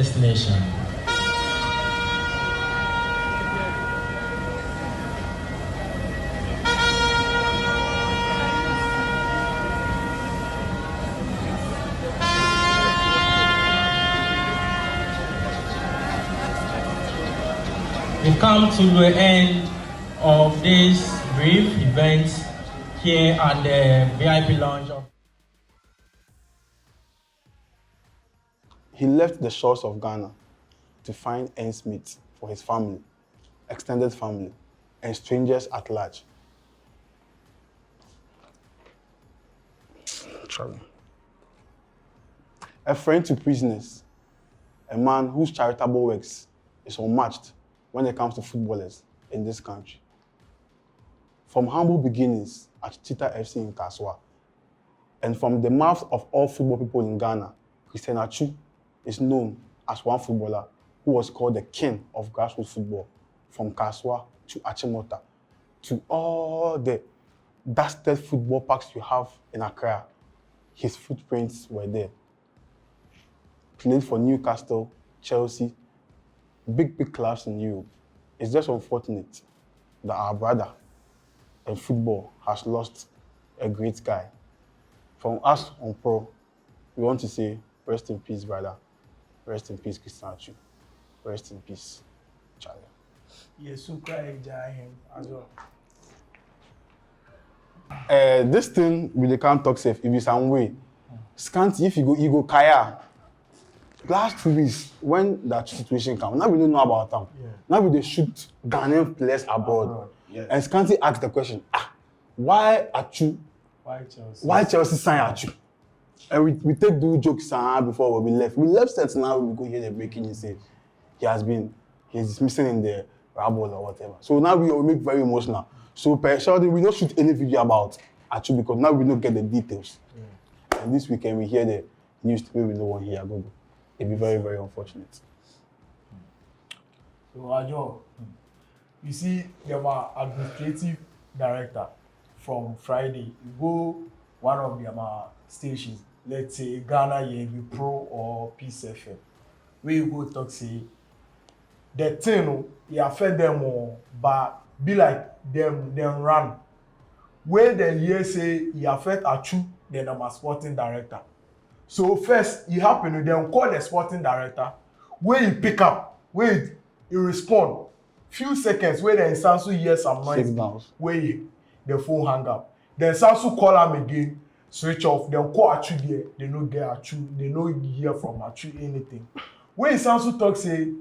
destination. We've come to the end of this brief event here at the VIP lounge of. He left the shores of Ghana to find ends meet for his family, extended family, and strangers at large. A friend to prisoners, a man whose charitable works is unmatched when it comes to footballers in this country. From humble beginnings at Cheetah FC in Kaswa, and from the mouth of all football people in Ghana, Christian Atsu is known as one footballer who was called the king of grassroots football, from Kaswa to Achimota to all the dusted football parks you have in Accra. His footprints were there. Played for Newcastle, Chelsea, big clubs in Europe. It's just unfortunate that our brother in football has lost a great guy. From us on Prrrr, we want to say, rest in peace, brother. Rest in peace, Christian Atsu. Rest in peace, Charlie. Yes, so cry him as well. This thing really can't talk safe if it's some way. Scanty, if you go kaya. Last 2 weeks, when that situation came, now we don't know about them. Yeah. Now we they shoot Ghanaian players abroad. Yes. And Scanty asked the question, why Atsu? Why Chelsea sign Atsu? And we take do jokes before we left. We left set now, we go hear the breaking news say he's missing in the rabble or whatever. So now we will make very emotional. So per sure we don't shoot any video about Atsu because now we don't get the details. Yeah. And this weekend we hear the news we no one here go. It'd be very, very unfortunate. So Ajo, you see there were administrative director from Friday. You go one of their stations, let's say Ghana Yebi Pro or Peace FM. Where you go talk say the thing you affect them all, but be like them run. Where the year say you affect Atsu, then I'm a sporting director. So first, it happened, then call the sporting director, where he pick up, where he respond, few seconds, where then Sansu hear some noise, where the phone hang up. Then Sansu call him again, switch off, then call Atsu there, they no get Atsu, they no hear from Atsu anything. When Sansu talk say,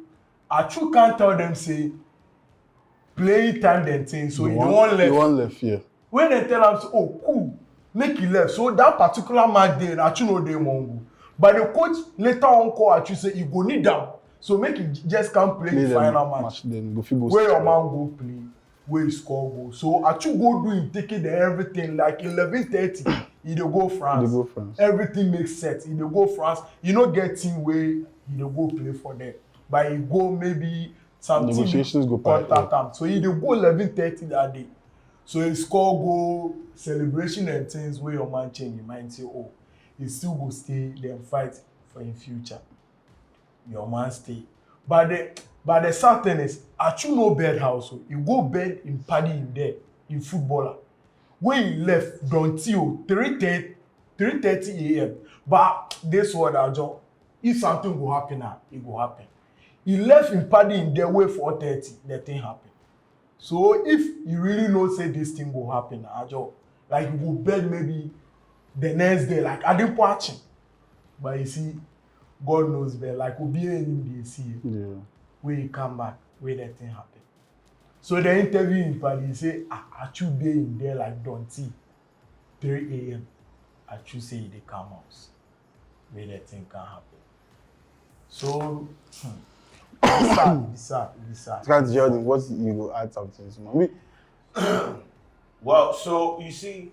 Atsu can't tell them say, play time then thing, so he won't left. He won't left, yeah. When they tell him, oh, cool, make it left. So that particular match day, Atsu no dey mongo. But the coach later on call Atsu say he go need them. So make it just can't play the final match. Then go where your man go play, where he score goal. So Atsu go do him taking the everything like 11:30. He dey go France. Everything makes sense. He dey go France. You no get team where he dey go play for them. But he go maybe something negotiations go contact him. So he dey go 11:30 that day. So he score goal, celebration and things where your man change your mind say, oh, he still go stay, then fight for in future. Your man stay. But the sad thing is, Atsu no bed house. He go bed in paddy in there, in footballer. When he left, don't you 3:30 a.m. But this what I do. If something go happen now, it go happen. He left in paddy in there way 4:30, the thing happen. So if you really know say this thing will happen, Ajo, like you go bed maybe the next day, like I didn't watch him. But you see, God knows better. Like Obi him they see where he come back, where that thing happen. So the interview in Paddy, he say, Atsu dey in there like Donty, 3 a.m. Atsu say they come out, where that thing can happen. So This Jordan, what you go add something to me? Well, so you see,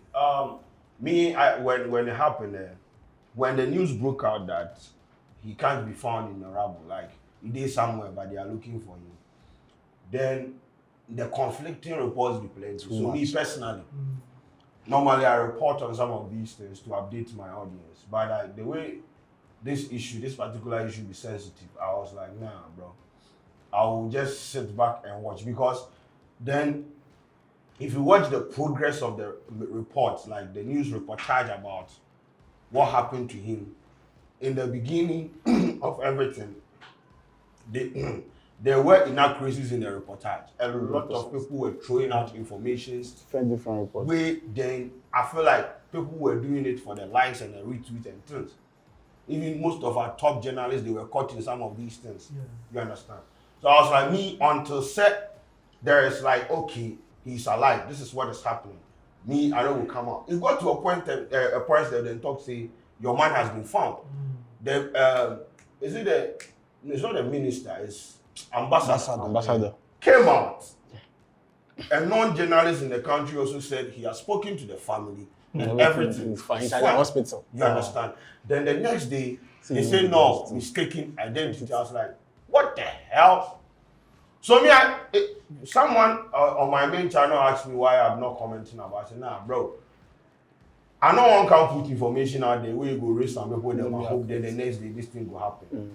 when it happened, when the news broke out that he can't be found in the rabble, like he did somewhere, but they are looking for him, then the conflicting reports be plenty. So me personally, normally I report on some of these things to update my audience, but the way this particular issue be sensitive, I was like, nah, bro. I will just sit back and watch, because then if you watch the progress of the reports, like the news reportage about what happened to him, in the beginning of everything, there were inaccuracies in the reportage. A lot of people were throwing out information. Different reports. Then I feel like people were doing it for the likes and the retweets and things. Even most of our top journalists, they were caught in some of these things. Yeah. You understand? So I was like, me, until set, there is like, okay, he's alive. This is what is happening. Me, I know will come out. It got to a point that a person then talk say, your man has been found. It's not the minister, it's ambassador. Came out. A non-journalist in the country also said he has spoken to the family and everything is fine. Inside the hospital. You understand? Then the next day, they say no, mistaken identity. I was like, what the hell? So someone on my main channel asked me why I'm not commenting about it. I said, nah, bro. I know one can put information out there where you go raise some people, them I hope that the next day this thing will happen.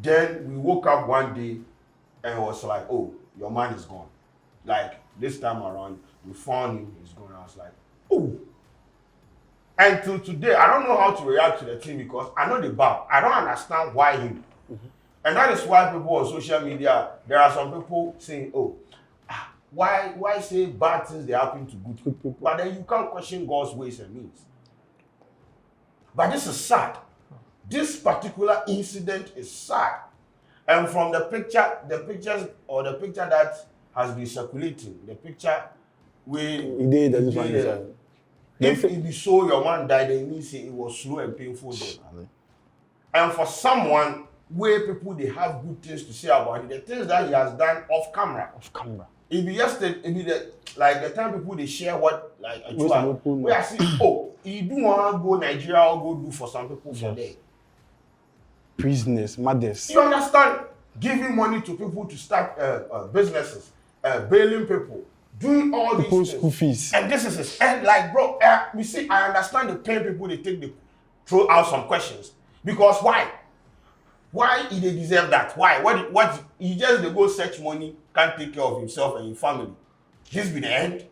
Then we woke up one day and it was like, oh, your man is gone. Like this time around, we found him, he's gone. I was like, oh. And till today, I don't know how to react to the thing, because I know the bad. I don't understand why him. And that is why people on social media, there are some people saying, oh, why say bad things they happen to good people? But then you can't question God's ways and means. But this is sad. This particular incident is sad. And from the picture that has been circulating, the picture if it be so your man died, then means it was slow and painful then. And for someone where people they have good things to say about it, the things that he has done off camera. It be the time people they share what like where I see, oh, you do want to go Nigeria or go do for some people for there. Business, mothers. You understand? Giving money to people to start businesses, bailing people, doing all these school fees. And this is his end. Like, bro, you see, I understand the pain people they take, they throw out some questions. Because why? Why he they deserve that? Why? What he just they go search money, can't take care of himself and his family. This be the end.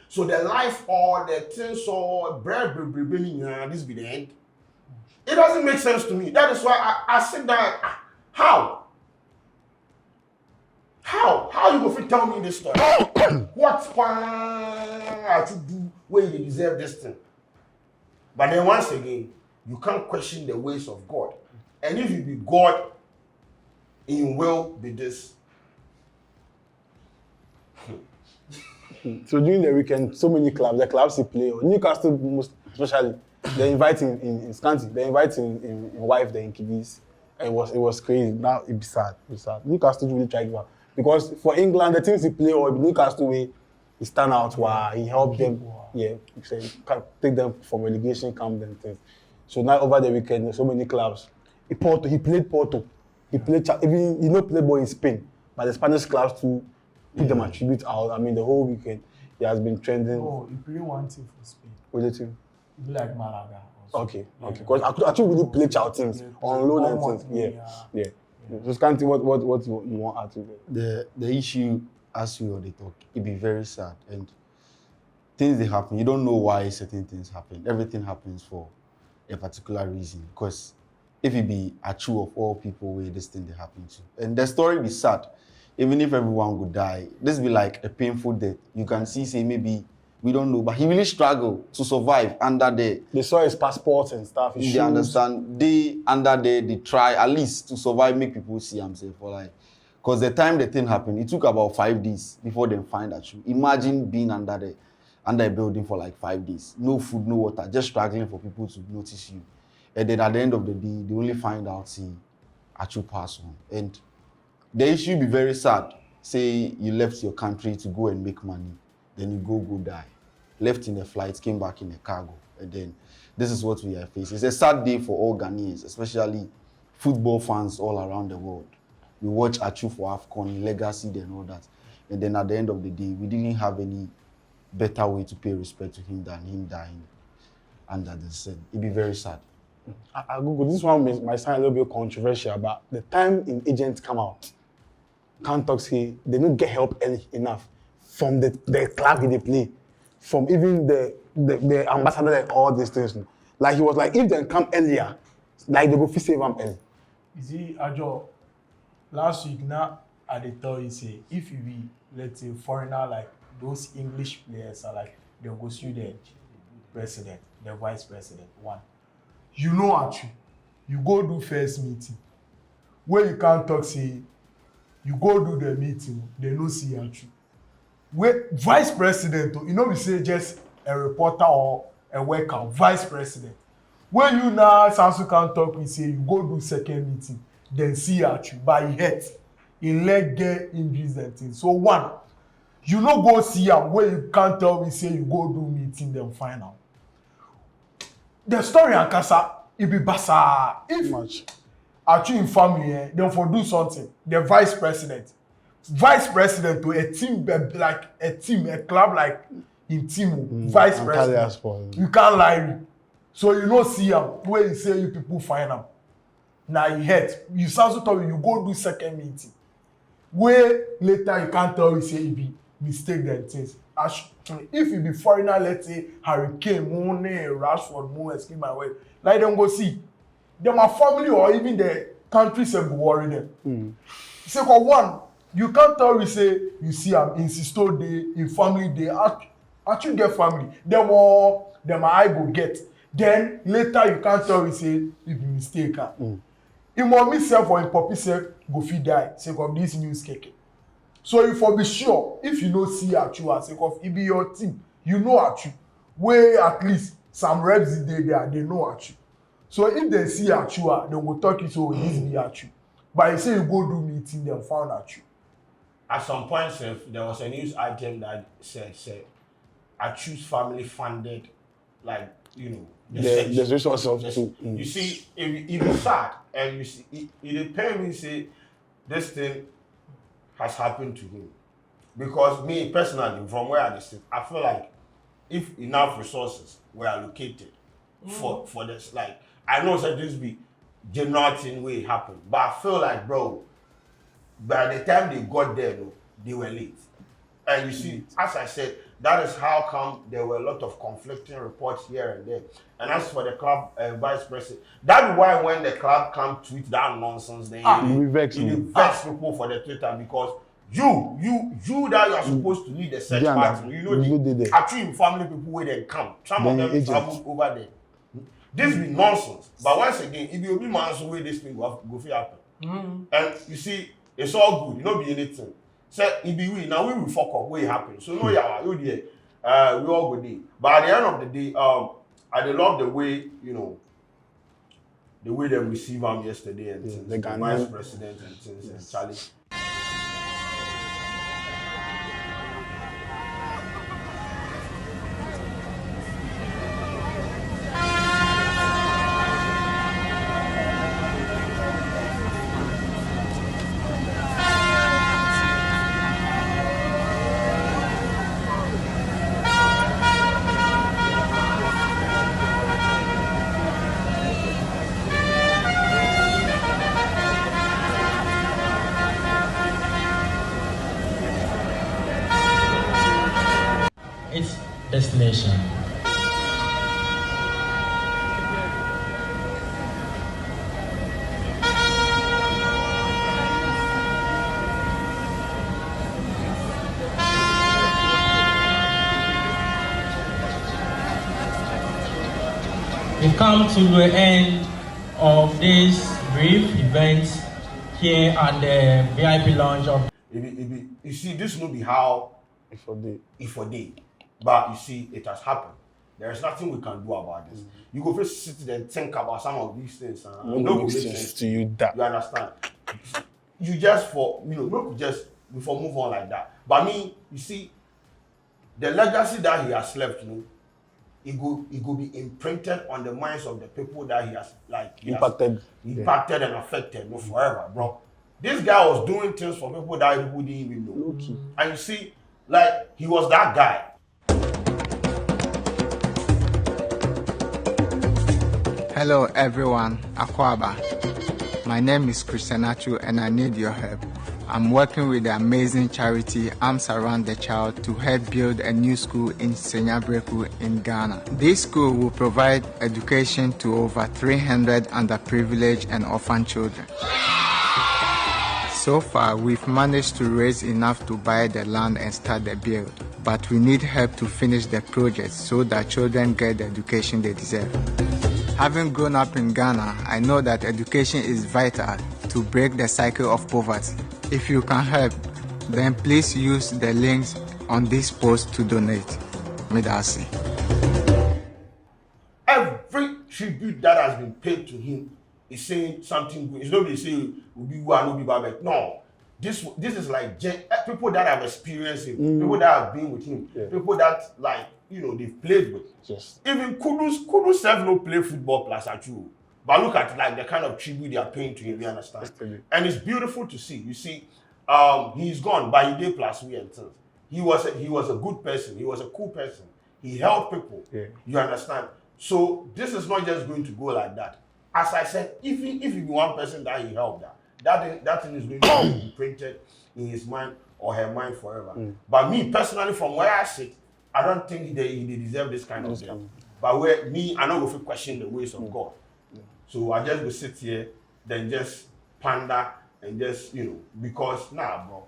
So the life or the things or this be the end. It doesn't make sense to me. That is why I sit down. How you go fit tell me this story? What I should do where you deserve this thing? But then once again, you can't question the ways of God. And if you be God, in will be this. So during the weekend, so many clubs, the clubs he play, or Newcastle most especially, they invite in Scanty, they invite in wife, the in Kiddies. It was crazy. Now it be sad. Newcastle really tried well. Because for England, the teams he play or Newcastle way, he stand out while he helped them. Yeah, he can take them from relegation camp and things. So now over the weekend, there's so many clubs. He played Porto. He played even play ball in Spain, but the Spanish clubs too put them attribute out. I mean, the whole weekend he has been trending. Oh, he played one team for Spain. With the team? He like Malaga. Okay. Because I actually really play child teams on loan and things. Yeah. Just can't think what you want out of it. The issue, as we already talk, it be very sad, and things they happen. You don't know why certain things happen. Everything happens for a particular reason. Because if it be a true of all people where this thing they happen to, and the story be sad, even if everyone would die, this be like a painful death. You can say maybe. We don't know, but he really struggled to survive under there. They saw his passports and stuff. His shoes. They understand. They under there, they try at least to survive, make people see himself for like. Because the time the thing happened, it took about 5 days before they find that you. Imagine being under a building for like 5 days, no food, no water, just struggling for people to notice you, and then at the end of the day, they only find out see Atsu pass on, and the issue be very sad. Say you left your country to go and make money. Then you go die. Left in a flight, came back in a cargo. And then this is what we are facing. It's a sad day for all Ghanaians, especially football fans all around the world. We watch Atsu for AFCON, legacy and all that. And then at the end of the day, we didn't have any better way to pay respect to him than him dying under the sun. It'd be very sad. I Google this one might sound a little bit controversial, but the time in agents come out, can't talk say they don't get help early enough from the club they play, from even the ambassador and all these things. Like he was like, if they come earlier, like they go fit save them early. You see, Ajo, last week now I dey tell you say if you be let's say foreigner like those English players are like they go sue the president, the vice president. One, you know Atsu, you go do first meeting. Where you can't talk say you go do the meeting, they no see Atsu. Where vice president, you know we say just a reporter or a worker, vice president. When you now Sansu can't talk, we say you go do second meeting, then see Atsu by head, in leg get injuries and things. So one, you no go see am where you can't tell me say you go do meeting then final. The story and Kasa, it be basa. If Much. Atsu in family, then for do something, the vice president to a team like a team, a club like in team, vice president. You can't lie. So you no see am where you say you people find am. Now you hurt. You also tell you go do second meeting. Where later you can't tell you say it be mistake them things. If you be foreigner, let's say Hurricane, Mourne, Rashford, Moon, excuse my word, like them go see. Them are family or even the country say go worry them. Say for one, you can't tell you say you see am in sister day, in family day, actually get family. Them I go get. Then later you can't tell you say you be mistake. Im mommy self or im puppy self go fit die sake of this news keke. So you for be sure if you no see Atsu as sake of e be your team, you know Atsu. Wey at least some reps dey there, they know Atsu. So if they see Atsu, they go talk you so this be Atsu. But you say you go do meeting, them found Atsu. At some point, there was a news item that said Atsu's family funded, like, you know, the resource of You see, if it's sad, and you see, it pains me say this thing has happened to him. Because me, personally, from where I sit, I feel like if enough resources were allocated for this, like, I know that this be general thing way happen, but I feel like, bro, by the time they got there, no, they were late. And you see, as I said, that is how come there were a lot of conflicting reports here and there. And as for the club vice president, that's why when the club come tweet that nonsense, then you vex people for the Twitter because you that you are supposed to lead the search party, you know the actually family people where they come. Some of them travel over there. This be nonsense. But once again, if you be man so way this thing go fit happen. And you see, it's all good. You know be anything. So if we now we will fuck up what happen. So no we all go there. But at the end of the day, I love the way, you know, the way they receive him yesterday and things, the vice president and things and Charlie. Its destination. We come to the end of this brief event here at the VIP lounge of. You see, this will be how if a day. But you see, it has happened. There is nothing we can do about this. You go first sit there and think about some of these things. No make sense to you that. You understand? You just before move on like that. But me, you see, the legacy that he has left, you know, it go be imprinted on the minds of the people that he has impacted and affected, you know, forever, bro. This guy was doing things for people that people didn't even know. And you see, like he was that guy. Hello everyone, Akwaba. My name is Christian Atsu and I need your help. I'm working with the amazing charity Arms Around the Child to help build a new school in Senyabreku in Ghana. This school will provide education to over 300 underprivileged and orphan children. So far, we've managed to raise enough to buy the land and start the build, but we need help to finish the project so that children get the education they deserve. Having grown up in Ghana, I know that education is vital to break the cycle of poverty. If you can help, then please use the links on this post to donate. Midasi. Every tribute that has been paid to him is saying something good. It's not really saying Ubi Wa, Ubi Babek. No. This is like people that have experienced him, people that have been with him, people that like, you know, they've played with. Yes. Even Kudu self no play football plus at you. But look at like the kind of tribute they are paying to him, you understand? And it's beautiful to see. You see, he's gone, but he did plus we and things. He was a good person, he was a cool person. He helped people. Yeah. You understand? So this is not just going to go like that. As I said, even if you be one person that he helped that thing is going to be printed in his mind or her mind forever. But me personally, from where I sit, I don't think they deserve this kind of thing. But where me, I know if you question the ways of God. So I just go sit here, then just ponder and just, you know, because bro.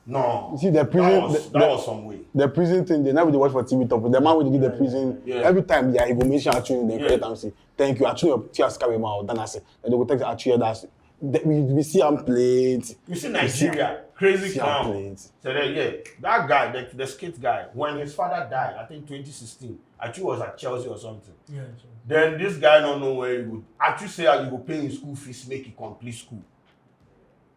No. You see the prison that was some way. The prison thing, they never watch for TV top. The man will give the prison every time he go mention actually in the credit and say, thank you, actually your tears carry my out. Then I say, and they will take actually that's we see him played. We see Nigeria, crazy clown. So then, that guy, the skit guy, when his father died, I think 2016, Achu was at Chelsea or something. Yeah, sure. Then this guy don't know where he would. Achu say you go pay his school fees, make it complete school.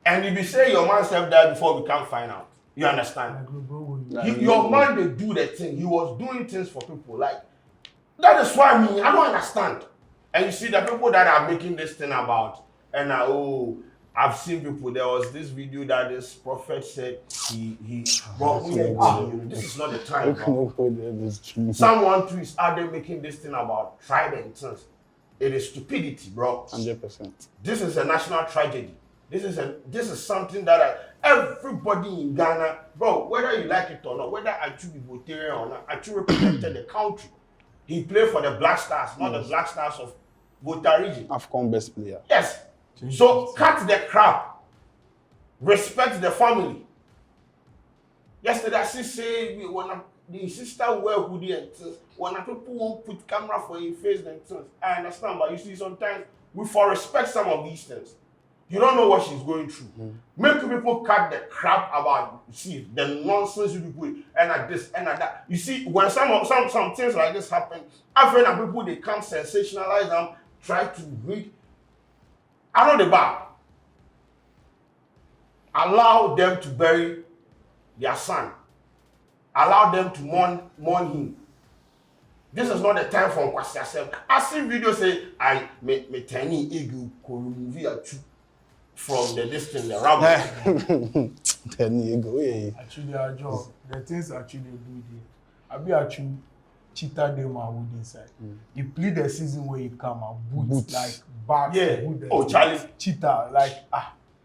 And if you say your man self died before we can't find out, you understand? Your man, they do the thing. He was doing things for people. Like, that is why I don't understand. And you see the people that are making this thing about, and I've seen people. There was this video that this prophet said bro, this is not the time, bro. Someone too is out there making this thing about tribe and things. It is stupidity, bro. 100%. This is a national tragedy. This is something that everybody in Ghana, bro, whether you like it or not, whether Achu be Voltaire or not, Achu represented the country. He played for the Black Stars, not the Black Stars of Volta region. AFCON best player. Yes. So cut the crap. Respect the family. Yesterday, I say when the sister wear hoodie and things, when people won't put camera for your face and things, I understand, but you see sometimes we for respect some of these things. You don't know what she's going through. Make people cut the crap about the nonsense you do and at this and at that. You see, when some things like this happen, I find that people they come sensationalize them, try to read. I know the bad. Allow them to bury their son. Allow them to mourn him. This is not the time for Kwasi. I see videos say I me tiny ego movie from the distance the rabble. Tiny ego. Actually, our job, the things actually do there. I be actually cheetah them wood inside. You play the season where you come out boots like bags. Yeah. Charlie cheetah like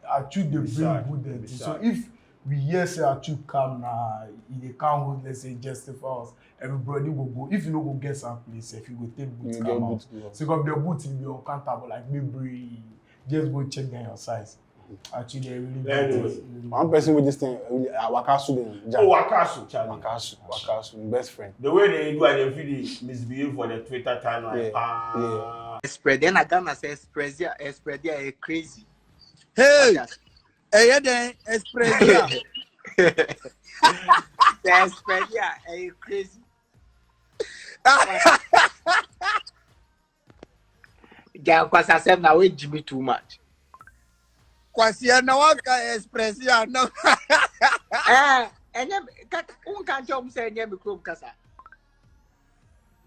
actually they bring wood there. So if we hear say actually come now, they can't hold, let's say justify us. Everybody will go. If you don't go get some place, if you go take boots, come out. So if the boots will be uncountable like maybe just go check down your size. Actually, they really one person with this thing, Wakasu. Wakasu, Charlie. Wakasu, best friend. The way they do it, they feel misbehave for the Twitter timeline. Spread then I gonna say spread is crazy. Hey, then spread the spread is crazy. Yeah, because I said now wait Jimmy too much. Kwasi na waka express ya no. Enye unka job say enye me krom kasa.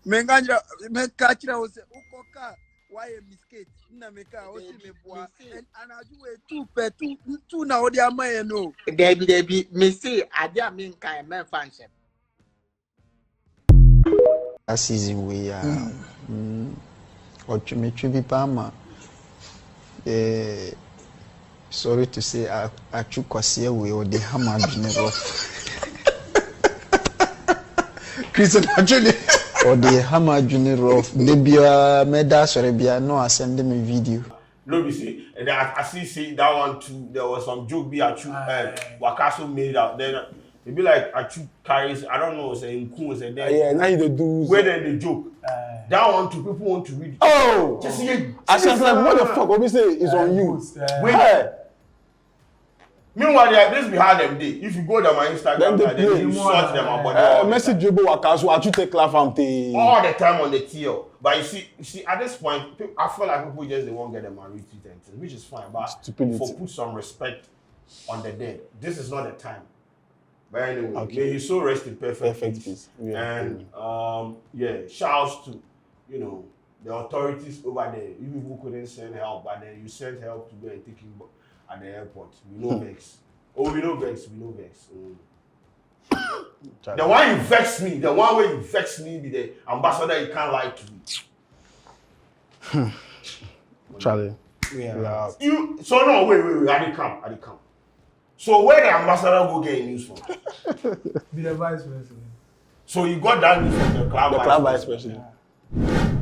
Menganja mekachira ose ukoka waye miskate na meka osi meboa anaju we two na odi amaye no. Debi me say ade am nkan men fanship. That season we Ochumetri Bipama. Sorry to say, I took Kwasia or the Hammer General. Christian actually. Or the Hammer General. Debia Medas or Rebia, no, I send them a video. No, you see, and I see that one too. There was some joke be Atsu Wakaso made out. Then it be like Atsu carries, I don't know, say Nku, say then. Yeah, now they do. Where then the joke. That one too, people want to read it. Oh! Just see, I was like, what the fuck? Obviously, it's on you. Wait. Meanwhile, this be how them day. If you go to my Instagram, then you sort them about message Jobo Wakaso, Atsu take laugh all the time on the TL. But you see, at this point, I feel like people just they won't get them and retweet and things, which is fine. But for put some respect on the dead, this is not the time. But anyway, may you so rest in perfect peace. Yeah. And shouts to the authorities over there. You people couldn't send help, but then you sent help to go and take him at the airport. We know vex. We know vex. The one you vex me, the one where you vex me be the ambassador you can't lie to me. Charlie. Yeah. So no, wait, I did come. So where the ambassador go get news from? Be the vice president. So you got that news from the club vice president. Yeah.